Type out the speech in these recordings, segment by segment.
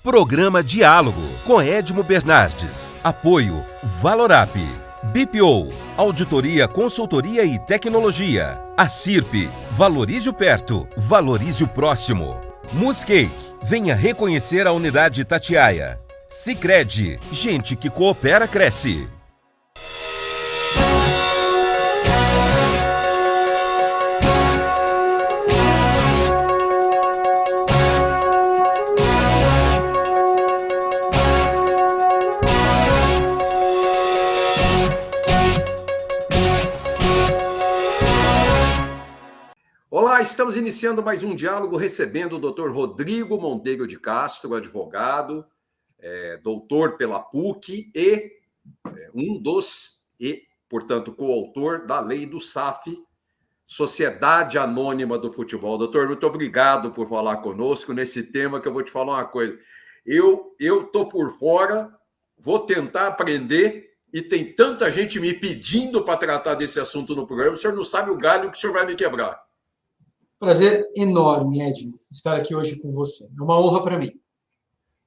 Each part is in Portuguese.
Programa Diálogo com Edmo Bernardes. Apoio Valorap, BPO, Auditoria, Consultoria e Tecnologia. A CIRP, valorize o perto, valorize o próximo. Muscake, venha reconhecer a unidade Itatiaia. Sicredi, gente que coopera cresce. Olá, estamos iniciando mais um diálogo recebendo o Dr. Rodrigo Monteiro de Castro, advogado, doutor pela PUC portanto, coautor da lei do SAF, Sociedade Anônima do Futebol. Doutor, muito obrigado por falar conosco nesse tema que eu vou te falar uma coisa. Eu estou por fora, vou tentar aprender e tem tanta gente me pedindo para tratar desse assunto no programa, o senhor não sabe o galho que o senhor vai me quebrar. Prazer enorme, Edmo, estar aqui hoje com você. É uma honra para mim.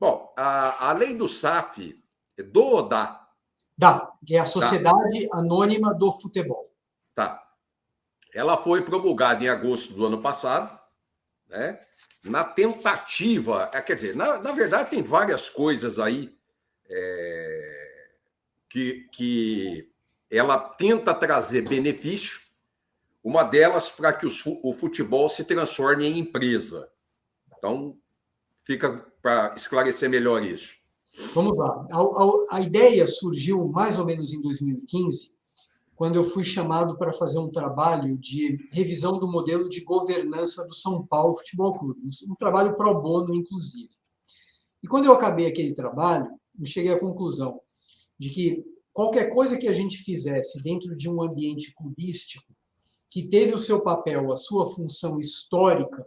Bom, a lei do SAF é do ou dá? Dá, que é a Sociedade Anônima do Futebol. Tá. Ela foi promulgada em agosto do ano passado, né? Na tentativa, quer dizer, na verdade tem várias coisas aí que ela tenta trazer benefício. Uma delas para que o futebol se transforme em empresa. Então, fica para esclarecer melhor isso. Vamos lá. A ideia surgiu mais ou menos em 2015, quando eu fui chamado para fazer um trabalho de revisão do modelo de governança do São Paulo Futebol Clube, um trabalho pro bono, inclusive. E quando eu acabei aquele trabalho, eu cheguei à conclusão de que qualquer coisa que a gente fizesse dentro de um ambiente clubístico, que teve o seu papel, a sua função histórica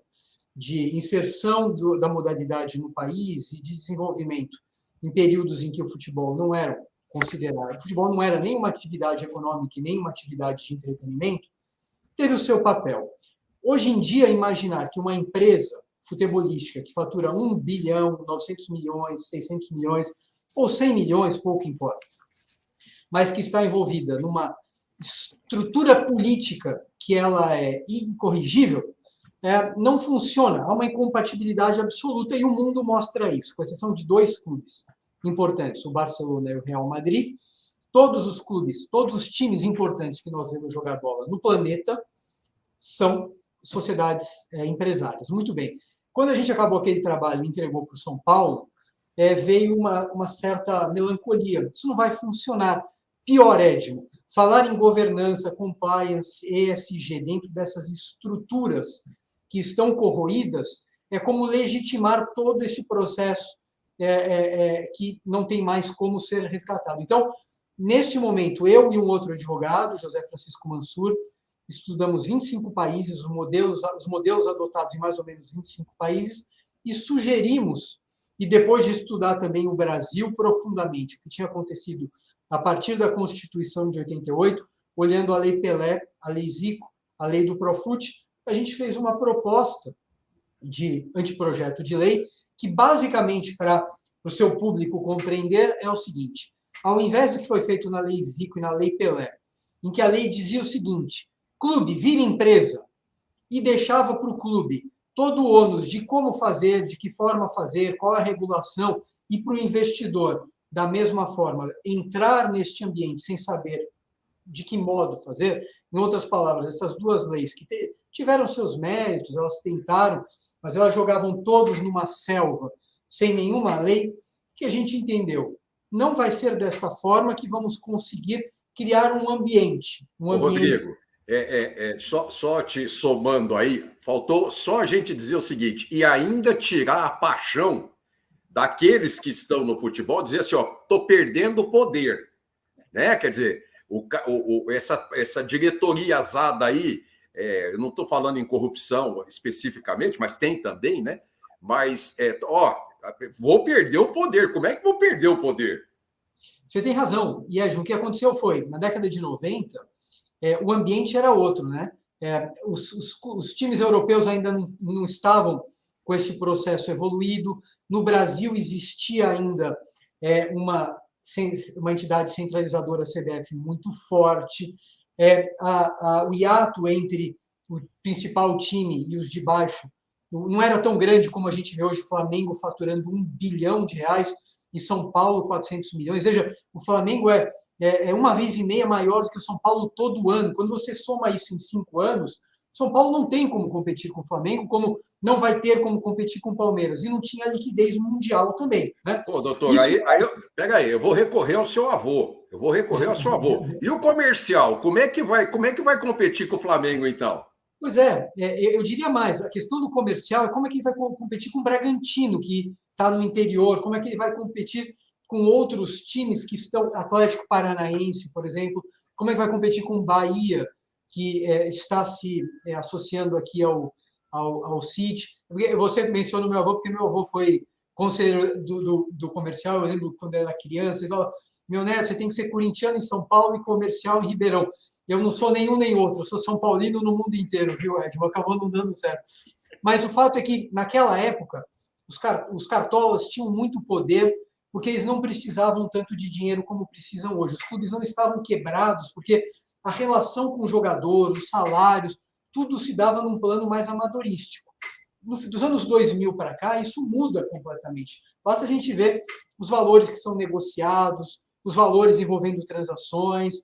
de inserção da modalidade no país e de desenvolvimento em períodos em que o futebol não era considerado, o futebol não era nem uma atividade econômica e nem uma atividade de entretenimento, teve o seu papel. Hoje em dia, imaginar que uma empresa futebolística que fatura 1 bilhão, 900 milhões, 600 milhões ou 100 milhões, pouco importa, mas que está envolvida numa estrutura política que ela é incorrigível, não funciona. Há uma incompatibilidade absoluta e o mundo mostra isso, com exceção de 2 clubes importantes, o Barcelona e o Real Madrid. Todos os clubes, todos os times importantes que nós vemos jogar bola no planeta são sociedades empresárias. Muito bem. Quando a gente acabou aquele trabalho e entregou para o São Paulo, veio uma certa melancolia. Isso não vai funcionar. Pior, Edmo, falar em governança, compliance, ESG, dentro dessas estruturas que estão corroídas, é como legitimar todo este processo que não tem mais como ser resgatado. Então, neste momento, eu e um outro advogado, José Francisco Mansur, estudamos 25 países, os modelos adotados em mais ou menos 25 países, e sugerimos, e depois de estudar também o Brasil profundamente, o que tinha acontecido a partir da Constituição de 88, olhando a Lei Pelé, a Lei Zico, a Lei do Profut, a gente fez uma proposta de anteprojeto de lei que, basicamente, para o seu público compreender, é o seguinte: ao invés do que foi feito na Lei Zico e na Lei Pelé, em que a lei dizia o seguinte: clube, vira empresa, e deixava para o clube todo o ônus de como fazer, de que forma fazer, qual é a regulação, e para o investidor, da mesma forma, entrar neste ambiente sem saber de que modo fazer. Em outras palavras, essas 2 leis que tiveram seus méritos, elas tentaram, mas elas jogavam todos numa selva, sem nenhuma lei, que a gente entendeu. Não vai ser desta forma que vamos conseguir criar um ambiente. Rodrigo, só te somando aí, faltou só a gente dizer o seguinte, e ainda tirar a paixão daqueles que estão no futebol, dizer assim, estou perdendo o poder, né? Quer dizer, essa diretoria azada aí, eu não estou falando em corrupção especificamente, mas tem também, né? Mas, vou perder o poder. Como é que vou perder o poder? Você tem razão. E o que aconteceu foi, na década de 90, o ambiente era outro, né? Os times europeus ainda não estavam com este processo evoluído. No Brasil existia ainda uma entidade centralizadora, a CBF, muito forte. O hiato entre o principal time e os de baixo não era tão grande como a gente vê hoje, Flamengo faturando R$ 1 bilhão e São Paulo 400 milhões. Veja, o Flamengo é uma vez e meia maior do que o São Paulo todo ano. Quando você soma isso em 5 anos, São Paulo não tem como competir com o Flamengo, como não vai ter como competir com o Palmeiras. E não tinha liquidez mundial também. Né? Pô, doutor, pega aí, eu vou recorrer ao seu avô. E o comercial, como é que vai competir com o Flamengo, então? Pois é, eu diria mais, a questão do comercial é como é que ele vai competir com o Bragantino, que está no interior, como é que ele vai competir com outros times que estão, Atlético Paranaense, por exemplo, como é que vai competir com o Bahia, que está se associando aqui ao City. Você menciona o meu avô, porque meu avô foi conselheiro do comercial, eu lembro quando eu era criança, ele falava, meu neto, você tem que ser corintiano em São Paulo e comercial em Ribeirão. Eu não sou nenhum nem outro, eu sou São Paulino no mundo inteiro, viu, Edmo? Acabou não dando certo. Mas o fato é que, naquela época, os cartolas tinham muito poder, porque eles não precisavam tanto de dinheiro como precisam hoje. Os clubes não estavam quebrados, porque a relação com o jogador, os salários, tudo se dava num plano mais amadorístico. Dos anos 2000 para cá, isso muda completamente. Basta a gente ver os valores que são negociados, os valores envolvendo transações,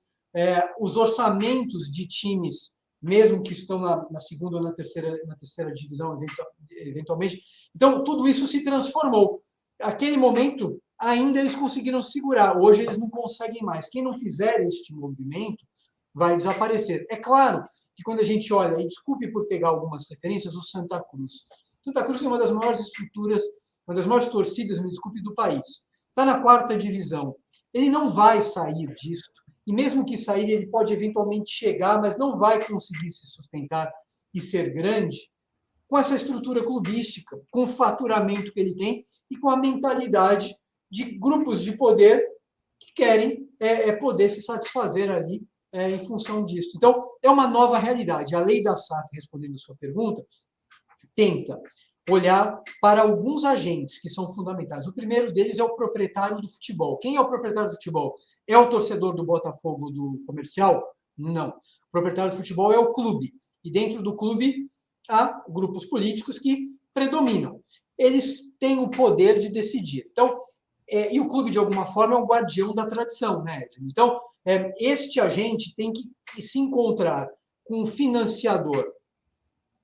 os orçamentos de times, mesmo que estão na segunda ou na terceira divisão, eventualmente. Então, tudo isso se transformou. Naquele momento, ainda eles conseguiram segurar. Hoje, eles não conseguem mais. Quem não fizer este movimento vai desaparecer. É claro que quando a gente olha, e desculpe por pegar algumas referências, o Santa Cruz. Santa Cruz é uma das maiores estruturas, uma das maiores torcidas, me desculpe, do país. Está na 4ª divisão. Ele não vai sair disso. E mesmo que sair, ele pode eventualmente chegar, mas não vai conseguir se sustentar e ser grande com essa estrutura clubística, com o faturamento que ele tem e com a mentalidade de grupos de poder que querem poder se satisfazer ali em função disso. Então, é uma nova realidade. A lei da SAF, respondendo a sua pergunta, tenta olhar para alguns agentes que são fundamentais. O primeiro deles é o proprietário do futebol. Quem é o proprietário do futebol? É o torcedor do Botafogo do comercial? Não. O proprietário do futebol é o clube. E dentro do clube há grupos políticos que predominam. Eles têm o poder de decidir. Então, e o clube, de alguma forma, é o guardião da tradição, né, Edmo? Então, este agente tem que se encontrar com um financiador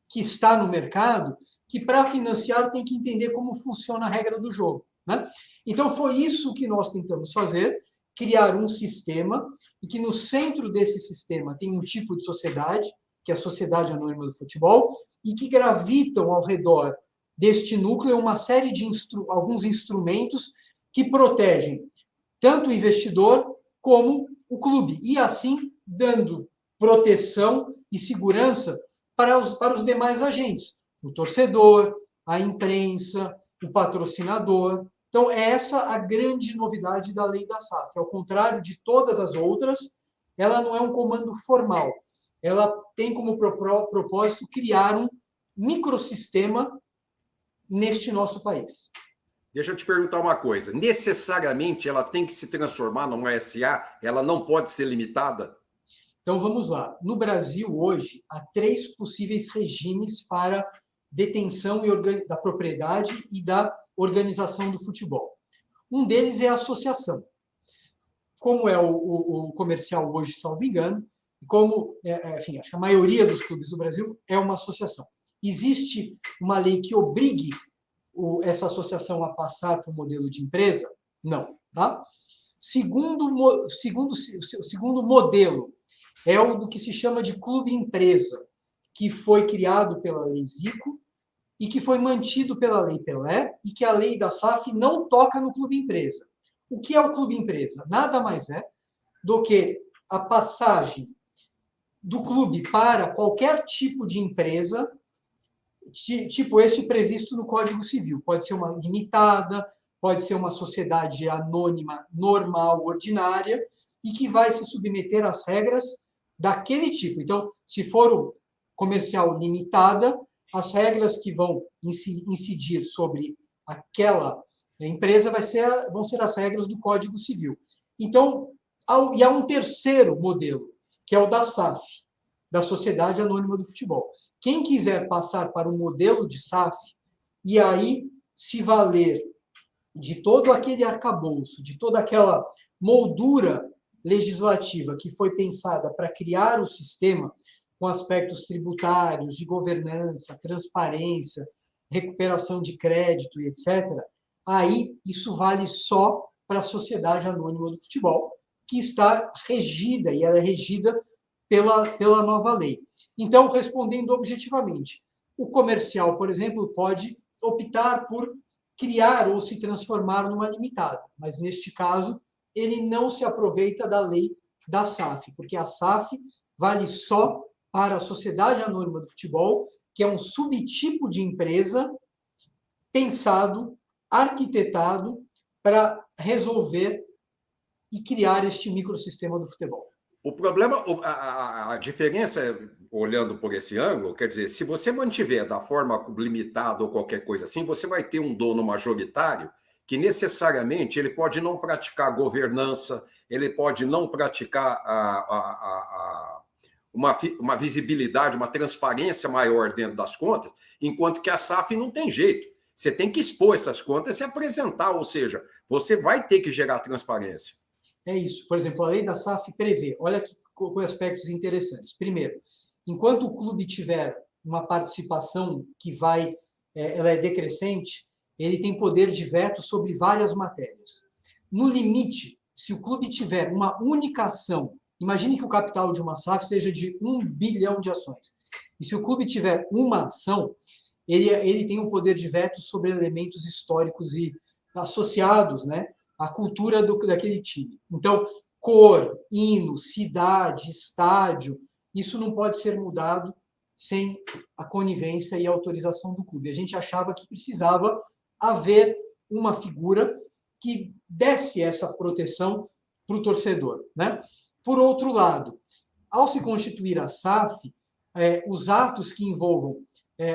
que está no mercado, que para financiar tem que entender como funciona a regra do jogo, né? Então, foi isso que nós tentamos fazer, criar um sistema, e que no centro desse sistema tem um tipo de sociedade, que é a Sociedade Anônima do Futebol, e que gravitam ao redor deste núcleo uma série de alguns instrumentos que protegem tanto o investidor como o clube, e assim dando proteção e segurança para os demais agentes, o torcedor, a imprensa, o patrocinador. Então, essa é a grande novidade da lei da SAF. Ao contrário de todas as outras, ela não é um comando formal. Ela tem como propósito criar um microsistema neste nosso país. Deixa eu te perguntar uma coisa. Necessariamente ela tem que se transformar numa SA? Ela não pode ser limitada? Então, vamos lá. No Brasil, hoje, há 3 possíveis regimes para detenção da propriedade e da organização do futebol. Um deles é a associação. Como é o comercial hoje, salvo engano, como, enfim, acho que a maioria dos clubes do Brasil é uma associação. Existe uma lei que obrigue essa associação a passar para o modelo de empresa? Não. Tá? Segundo modelo é o do que se chama de clube-empresa, que foi criado pela Lei Zico e que foi mantido pela Lei Pelé e que a lei da SAF não toca no clube-empresa. O que é o clube-empresa? Nada mais é do que a passagem do clube para qualquer tipo de empresa, tipo este previsto no Código Civil. Pode ser uma limitada, pode ser uma sociedade anônima normal, ordinária, e que vai se submeter às regras daquele tipo. Então, se for o comercial limitada, as regras que vão incidir sobre aquela empresa vão ser as regras do Código Civil. Então, há um terceiro modelo, que é o da SAF, da Sociedade Anônima do Futebol. Quem quiser passar para o modelo de SAF, e aí se valer de todo aquele arcabouço, de toda aquela moldura legislativa que foi pensada para criar o sistema com aspectos tributários, de governança, transparência, recuperação de crédito e etc., aí isso vale só para a Sociedade Anônima do Futebol, que está regida, e ela é regida pela nova lei. Então, respondendo objetivamente, o comercial, por exemplo, pode optar por criar ou se transformar numa limitada, mas, neste caso, ele não se aproveita da lei da SAF, porque a SAF vale só para a Sociedade Anônima do Futebol, que é um subtipo de empresa pensado, arquitetado para resolver e criar este microsistema do futebol. O problema, a diferença, olhando por esse ângulo, quer dizer, se você mantiver da forma limitada ou qualquer coisa assim, você vai ter um dono majoritário que necessariamente ele pode não praticar governança, ele pode não praticar uma visibilidade, uma transparência maior dentro das contas, enquanto que a SAF não tem jeito. Você tem que expor essas contas e apresentar, ou seja, você vai ter que gerar transparência. É isso. Por exemplo, a lei da SAF prevê, olha que aspectos interessantes. Primeiro, enquanto o clube tiver uma participação que ela é decrescente, ele tem poder de veto sobre várias matérias. No limite, se o clube tiver uma única ação, imagine que o capital de uma SAF seja de 1 bilhão de ações. E se o clube tiver uma ação, ele tem um poder de veto sobre elementos históricos e associados, né, à cultura daquele time. Então, cor, hino, cidade, estádio, isso não pode ser mudado sem a conivência e a autorização do clube. A gente achava que precisava haver uma figura que desse essa proteção para o torcedor, né? Por outro lado, ao se constituir a SAF, os atos que envolvam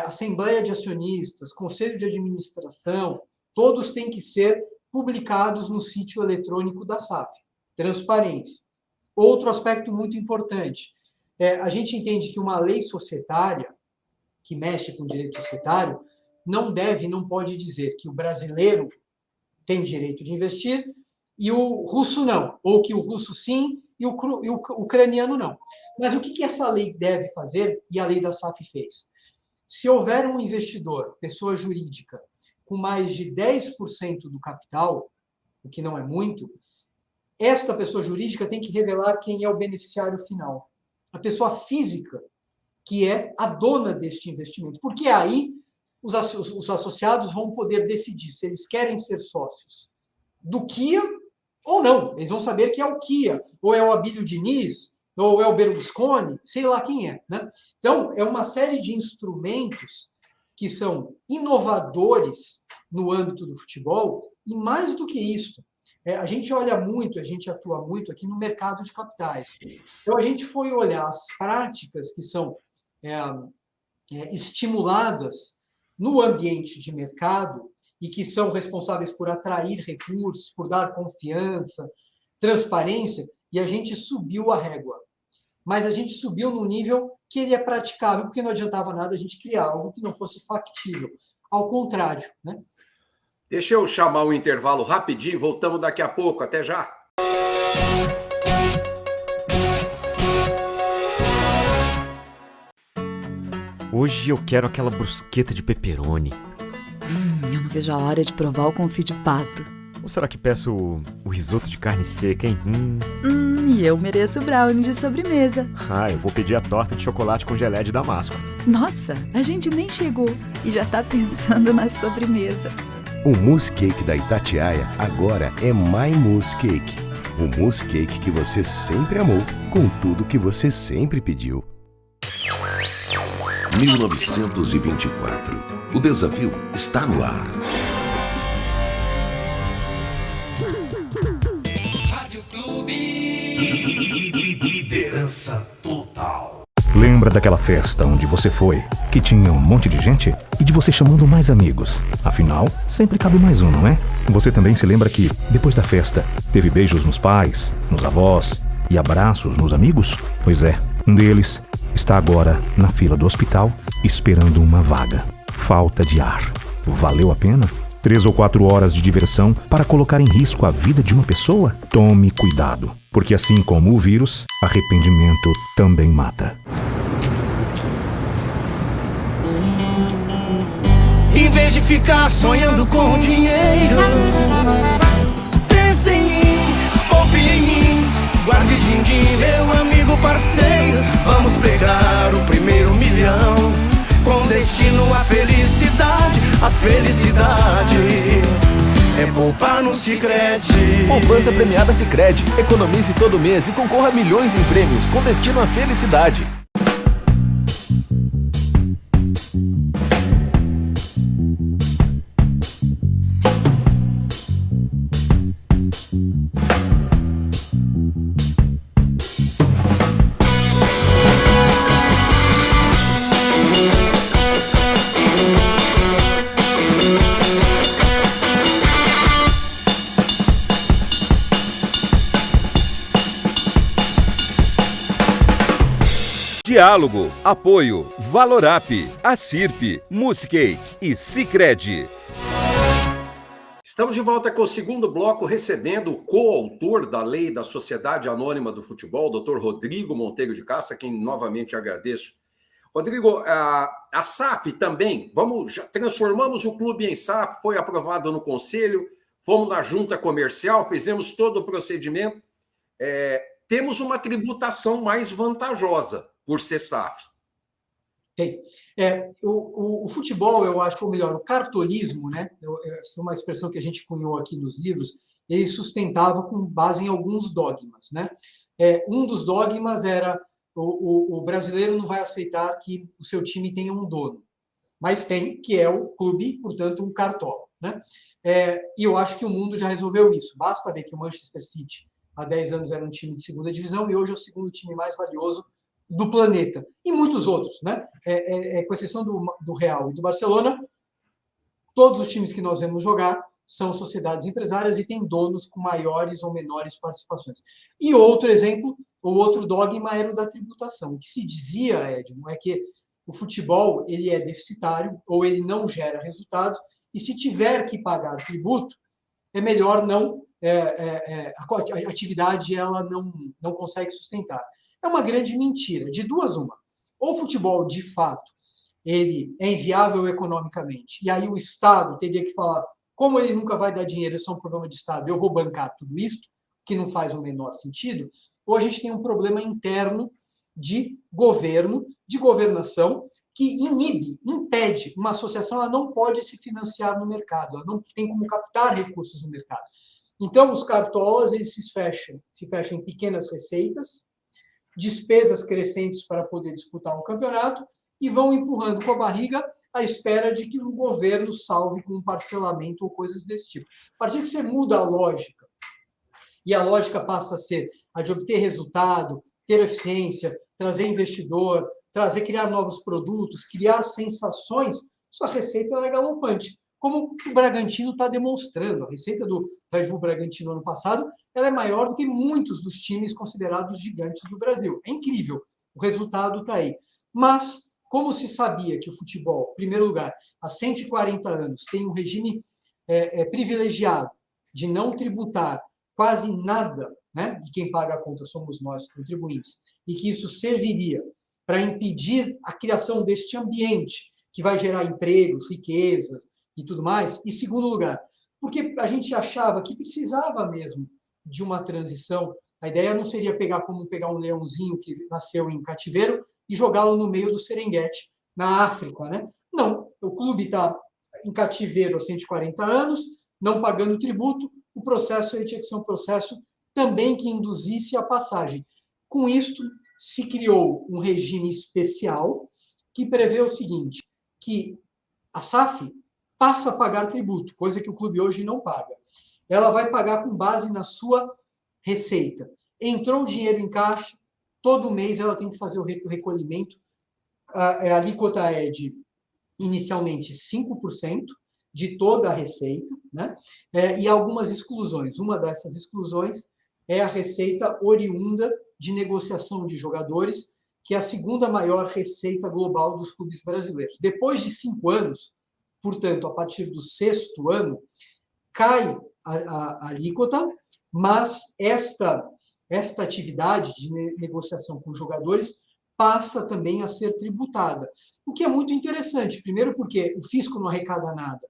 assembleia de acionistas, conselho de administração, todos têm que ser publicados no sítio eletrônico da SAF, transparentes. Outro aspecto muito importante, a gente entende que uma lei societária, que mexe com o direito societário, não pode dizer que o brasileiro tem direito de investir e o russo não, ou que o russo sim e o ucraniano não. Mas o que essa lei deve fazer, e a lei da SAF fez? Se houver um investidor, pessoa jurídica, com mais de 10% do capital, o que não é muito, esta pessoa jurídica tem que revelar quem é o beneficiário final. A pessoa física, que é a dona deste investimento. Porque aí os associados vão poder decidir se eles querem ser sócios do Kia ou não. Eles vão saber que é o Kia, ou é o Abílio Diniz, ou é o Berlusconi, sei lá quem é, né? Então, é uma série de instrumentos que são inovadores no âmbito do futebol, e mais do que isso, a gente olha muito, a gente atua muito aqui no mercado de capitais. Então, a gente foi olhar as práticas que são estimuladas no ambiente de mercado e que são responsáveis por atrair recursos, por dar confiança, transparência, e a gente subiu a régua. Mas a gente subiu num nível que ele é praticável, porque não adiantava nada a gente criar algo que não fosse factível. Ao contrário, né? Deixa eu chamar o intervalo rapidinho, voltamos daqui a pouco. Até já! Hoje eu quero aquela brusqueta de pepperoni. Eu não vejo a hora de provar o confit de pato. Ou será que peço o risoto de carne seca, hein? E eu mereço o brownie de sobremesa. Eu vou pedir a torta de chocolate com geleia de damasco. Nossa, a gente nem chegou e já tá pensando na sobremesa. O mousse cake da Itatiaia agora é My Mousse Cake. O mousse cake que você sempre amou, com tudo que você sempre pediu. 1924. O desafio está no ar. Rádio Clube. Liderança total. Lembra daquela festa onde você foi, que tinha um monte de gente? E de você chamando mais amigos? Afinal, sempre cabe mais um, não é? Você também se lembra que, depois da festa, teve beijos nos pais, nos avós e abraços nos amigos? Pois é, um deles está agora na fila do hospital esperando uma vaga. Falta de ar. Valeu a pena? 3 ou 4 horas de diversão para colocar em risco a vida de uma pessoa? Tome cuidado, porque assim como o vírus, arrependimento também mata. Em vez de ficar sonhando com dinheiro, pense em mim, poupe em mim, guarde din-din, meu amigo parceiro. Vamos pegar o primeiro milhão, com destino à felicidade. A felicidade é poupar no Sicredi. Poupança premiada Sicredi. Economize todo mês e concorra a milhões em prêmios com destino à felicidade. Diálogo, apoio, Valorap, Acirp, Musicake e Sicredi. Estamos de volta com o segundo bloco, recebendo o coautor da Lei da Sociedade Anônima do Futebol, o Dr. Rodrigo Monteiro de Castro, a quem novamente agradeço. Rodrigo, a SAF também, transformamos o clube em SAF, foi aprovado no Conselho, fomos na junta comercial, fizemos todo o procedimento, temos uma tributação mais vantajosa por ser SAF. Tem. O futebol, eu acho, ou melhor, o cartolismo, né? Essa é uma expressão que a gente cunhou aqui nos livros, ele sustentava com base em alguns dogmas, né? Um dos dogmas era o brasileiro não vai aceitar que o seu time tenha um dono, mas tem, que é o clube, portanto, um cartola, né? E eu acho que o mundo já resolveu isso. Basta ver que o Manchester City, há 10 anos, era um time de segunda divisão e hoje é o segundo time mais valioso do planeta, e muitos outros, né? Com exceção do Real e do Barcelona, todos os times que nós vemos jogar são sociedades empresárias e têm donos com maiores ou menores participações. E outro exemplo, o outro dogma era o da tributação. O que se dizia, Edmo, é que o futebol ele é deficitário ou ele não gera resultados, e se tiver que pagar tributo, é melhor não, a atividade ela não consegue sustentar. É uma grande mentira, de duas uma. Ou o futebol, de fato, ele é inviável economicamente, e aí o Estado teria que falar, como ele nunca vai dar dinheiro, isso é um problema de Estado, eu vou bancar tudo isso, que não faz o menor sentido, ou a gente tem um problema interno de governo, de governação, que impede uma associação, ela não pode se financiar no mercado, ela não tem como captar recursos no mercado. Então, os cartolas, eles se fecham em pequenas receitas, despesas crescentes para poder disputar um campeonato e vão empurrando com a barriga à espera de que o governo salve com um parcelamento ou coisas desse tipo. A partir que você muda a lógica, e a lógica passa a ser a de obter resultado, ter eficiência, trazer investidor, criar novos produtos, criar sensações, sua receita é galopante. Como o Bragantino está demonstrando. A receita do Red Bull Bragantino ano passado ela é maior do que muitos dos times considerados gigantes do Brasil. É incrível. O resultado está aí. Mas, como se sabia que o futebol, em primeiro lugar, há 140 anos, tem um regime privilegiado de não tributar quase nada, né, de quem paga a conta somos nós, contribuintes, e que isso serviria para impedir a criação deste ambiente que vai gerar empregos, riquezas, e tudo mais. E segundo lugar, porque a gente achava que precisava mesmo de uma transição. A ideia não seria pegar um leãozinho que nasceu em cativeiro e jogá-lo no meio do Serengeti, na África, né? Não, o clube está em cativeiro há 140 anos, não pagando tributo, o processo tinha que ser um processo também que induzisse a passagem. Com isto, se criou um regime especial que prevê o seguinte, que a SAF passa a pagar tributo, coisa que o clube hoje não paga. Ela vai pagar com base na sua receita. Entrou dinheiro em caixa, todo mês ela tem que fazer o recolhimento. A alíquota é de, inicialmente, 5% de toda a receita, né? E algumas exclusões. Uma dessas exclusões é a receita oriunda de negociação de jogadores, que é a segunda maior receita global dos clubes brasileiros. Depois de 5 anos, portanto, a partir do 6º ano, cai a alíquota, mas esta atividade de negociação com jogadores passa também a ser tributada, o que é muito interessante. Primeiro porque o fisco não arrecada nada,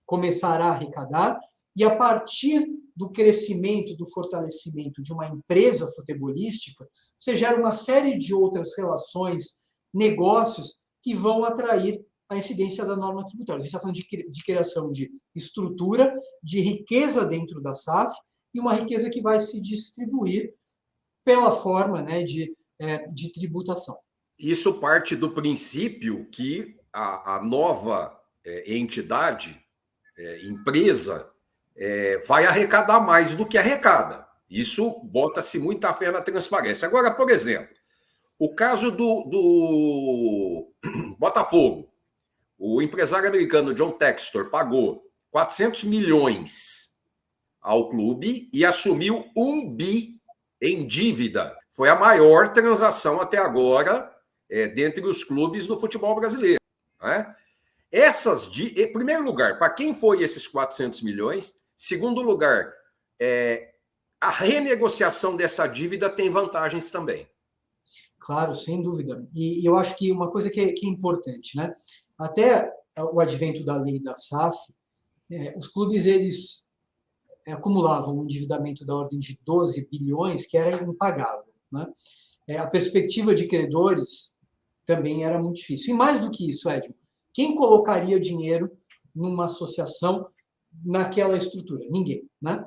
começará a arrecadar, e a partir do crescimento, do fortalecimento de uma empresa futebolística, você gera uma série de outras relações, negócios, que vão atrair a incidência da norma tributária. A gente está falando de criação de estrutura, de riqueza dentro da SAF, e uma riqueza que vai se distribuir pela forma, né, de tributação. Isso parte do princípio que a nova entidade, empresa, vai arrecadar mais do que arrecada. Isso bota-se muita fé na transparência. Agora, por exemplo, o caso do Botafogo. O empresário americano John Textor pagou 400 milhões ao clube e assumiu 1 bi em dívida. Foi a maior transação até agora dentre os clubes no futebol brasileiro. Né? Em primeiro lugar, para quem foi esses 400 milhões? Segundo lugar, a renegociação dessa dívida tem vantagens também. Claro, sem dúvida. E eu acho que uma coisa que é importante, né? Até o advento da lei da SAF, os clubes eles acumulavam um endividamento da ordem de 12 bilhões, que era impagável. Né? A perspectiva de credores também era muito difícil. E mais do que isso, Edson, quem colocaria dinheiro numa associação naquela estrutura? Ninguém. Né?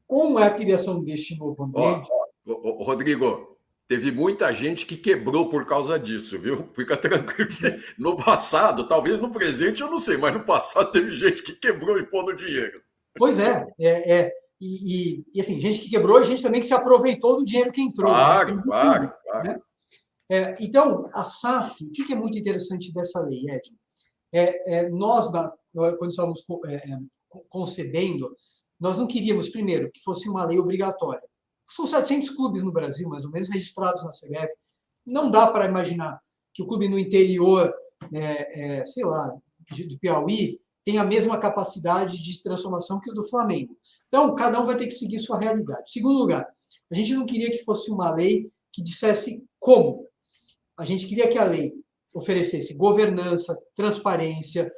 Com a criação deste novo ambiente... Rodrigo, teve muita gente que quebrou por causa disso, viu? Fica tranquilo que no passado, talvez no presente, eu não sei, mas no passado teve gente que quebrou e pôs no dinheiro. Pois é. E assim, gente que quebrou e gente também que se aproveitou do dinheiro que entrou. Claro, né? claro. Né? Então, a SAF, o que é muito interessante dessa lei, Edson? Nós, quando estávamos concebendo, nós não queríamos, primeiro, que fosse uma lei obrigatória. São 700 clubes no Brasil, mais ou menos, registrados na CBF. Não dá para imaginar que o clube no interior, sei lá, do Piauí, tem a mesma capacidade de transformação que o do Flamengo. Então, cada um vai ter que seguir sua realidade. Segundo lugar, a gente não queria que fosse uma lei que dissesse como. A gente queria que a lei oferecesse governança, transparência,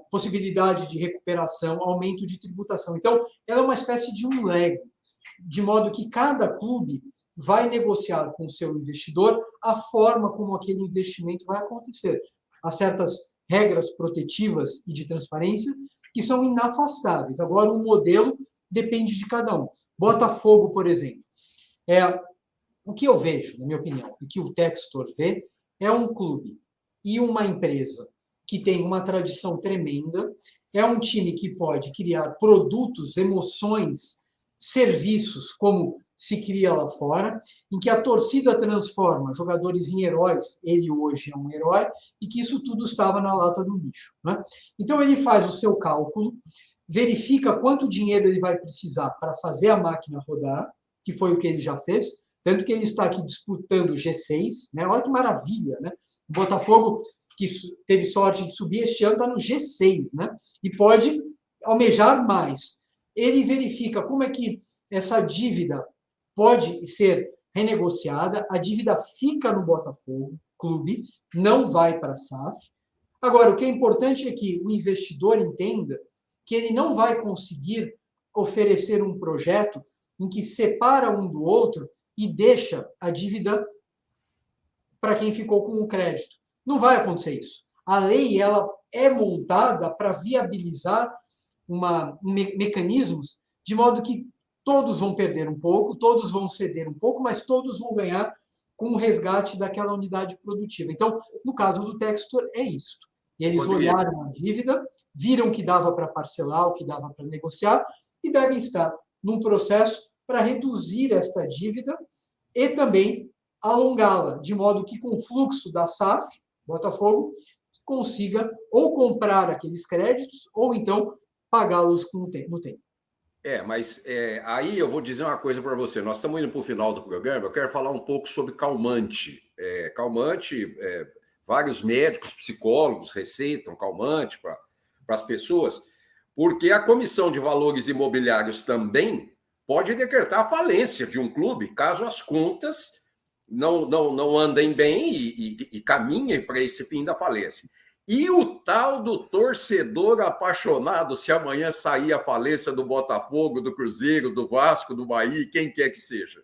possibilidade de recuperação, aumento de tributação. Então, ela é uma espécie de um Lego, de modo que cada clube vai negociar com o seu investidor a forma como aquele investimento vai acontecer. Há certas regras protetivas e de transparência que são inafastáveis. Agora, o modelo depende de cada um. Botafogo, por exemplo. O que eu vejo, na minha opinião, e que o Textor vê, é um clube e uma empresa que tem uma tradição tremenda, é um time que pode criar produtos, emoções, serviços, como se cria lá fora, em que a torcida transforma jogadores em heróis, ele hoje é um herói, e que isso tudo estava na lata do lixo. Né? Então, ele faz o seu cálculo, verifica quanto dinheiro ele vai precisar para fazer a máquina rodar, que foi o que ele já fez, tanto que ele está aqui disputando o G6, né? Olha que maravilha, né? O Botafogo, que teve sorte de subir este ano, está no G6, né? E pode almejar mais. Ele verifica como é que essa dívida pode ser renegociada, a dívida fica no Botafogo Clube, não vai para a SAF. Agora, o que é importante é que o investidor entenda que ele não vai conseguir oferecer um projeto em que separa um do outro e deixa a dívida para quem ficou com o crédito. Não vai acontecer isso. A lei ela é montada para viabilizar mecanismos de modo que todos vão perder um pouco, todos vão ceder um pouco, mas todos vão ganhar com o resgate daquela unidade produtiva. Então, no caso do Textor, é isso. Eles olharam a dívida, viram que dava para parcelar, o que dava para negociar, e devem estar num processo para reduzir esta dívida e também alongá-la, de modo que com o fluxo da SAF, Botafogo, consiga ou comprar aqueles créditos ou então pagá-los no tempo. Mas aí eu vou dizer uma coisa para você. Nós estamos indo para o final do programa. Eu quero falar um pouco sobre calmante. Calmante, vários médicos, psicólogos receitam calmante para as pessoas, porque a Comissão de Valores Imobiliários também pode decretar a falência de um clube, caso as contas não andem bem e caminhem para esse fim da falência. E o tal do torcedor apaixonado, se amanhã sair a falência do Botafogo, do Cruzeiro, do Vasco, do Bahia, quem quer que seja?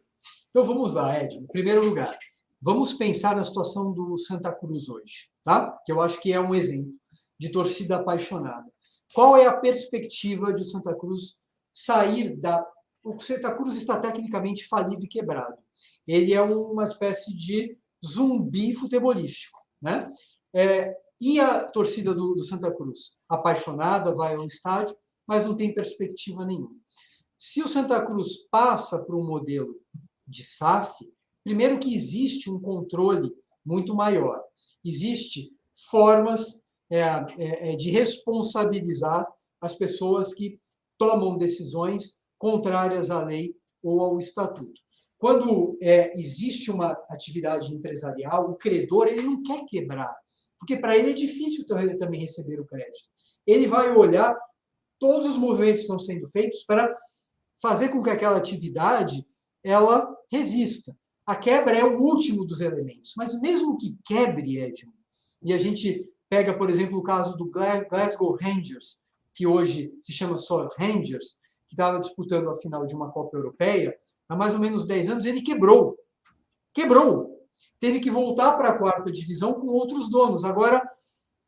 Então vamos lá, Ed. Em primeiro lugar, vamos pensar na situação do Santa Cruz hoje, tá? Que eu acho que é um exemplo de torcida apaixonada. Qual é a perspectiva de o Santa Cruz sair da... O Santa Cruz está tecnicamente falido e quebrado. Ele é uma espécie de zumbi futebolístico, né? E a torcida do Santa Cruz, apaixonada, vai ao estádio, mas não tem perspectiva nenhuma. Se o Santa Cruz passa para um modelo de SAF, primeiro que existe um controle muito maior. Existem formas de responsabilizar as pessoas que tomam decisões contrárias à lei ou ao estatuto. Quando existe uma atividade empresarial, o credor ele não quer quebrar, porque para ele é difícil também receber o crédito. Ele vai olhar todos os movimentos que estão sendo feitos para fazer com que aquela atividade ela resista. A quebra é o último dos elementos, mas mesmo que quebre, Edmund, e a gente pega, por exemplo, o caso do Glasgow Rangers, que hoje se chama só Rangers, que estava disputando a final de uma Copa Europeia, há mais ou menos 10 anos, ele quebrou. Teve que voltar para a 4ª divisão com outros donos. Agora,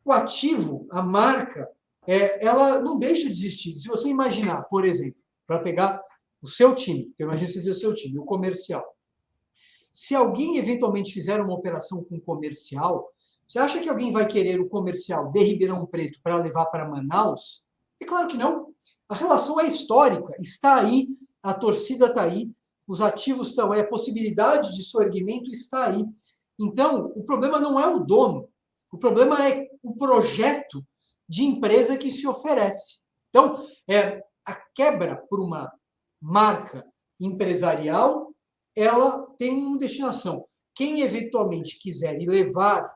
o ativo, a marca, ela não deixa de existir. Se você imaginar, por exemplo, para pegar o seu time, eu imagino que seja o seu time, o comercial. Se alguém eventualmente fizer uma operação com comercial, você acha que alguém vai querer o comercial de Ribeirão Preto para levar para Manaus? É claro que não. A relação é histórica, está aí, a torcida está aí, os ativos estão aí, a possibilidade de soerguimento está aí. Então, o problema não é o dono, o problema é o projeto de empresa que se oferece. Então, a quebra por uma marca empresarial, ela tem uma destinação. Quem eventualmente quiser levar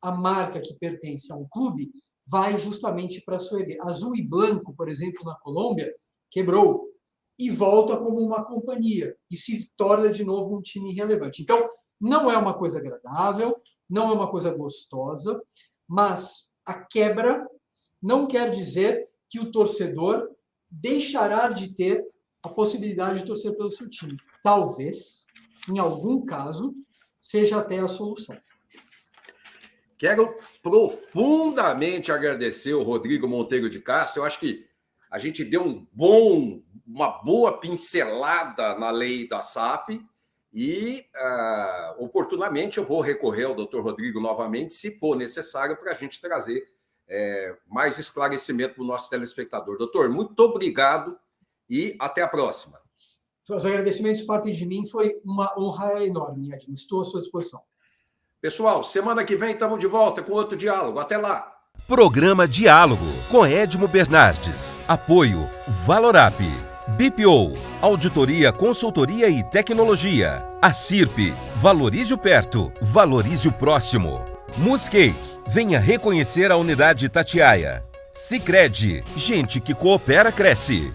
a marca que pertence a um clube, vai justamente para a Soerguer. Azul e Branco, por exemplo, na Colômbia, quebrou e volta como uma companhia e se torna de novo um time relevante. Então, não é uma coisa agradável, não é uma coisa gostosa, mas a quebra não quer dizer que o torcedor deixará de ter a possibilidade de torcer pelo seu time. Talvez, em algum caso, seja até a solução. Quero profundamente agradecer o Rodrigo Monteiro de Castro. Eu acho que a gente deu uma boa pincelada na lei da SAF e, oportunamente, eu vou recorrer ao Dr. Rodrigo novamente, se for necessário, para a gente trazer mais esclarecimento para o nosso telespectador. Doutor, muito obrigado e até a próxima. Os agradecimentos partem de mim, foi uma honra enorme, Edmund. Estou à sua disposição. Pessoal, semana que vem estamos de volta com outro diálogo. Até lá! Programa Diálogo com Edmo Bernardes. Apoio Valorap, BPO, Auditoria, Consultoria e Tecnologia. A CIRP, Valorize o Perto, Valorize o Próximo. Muscake, venha reconhecer a unidade Itatiaia. Sicredi, gente que coopera cresce.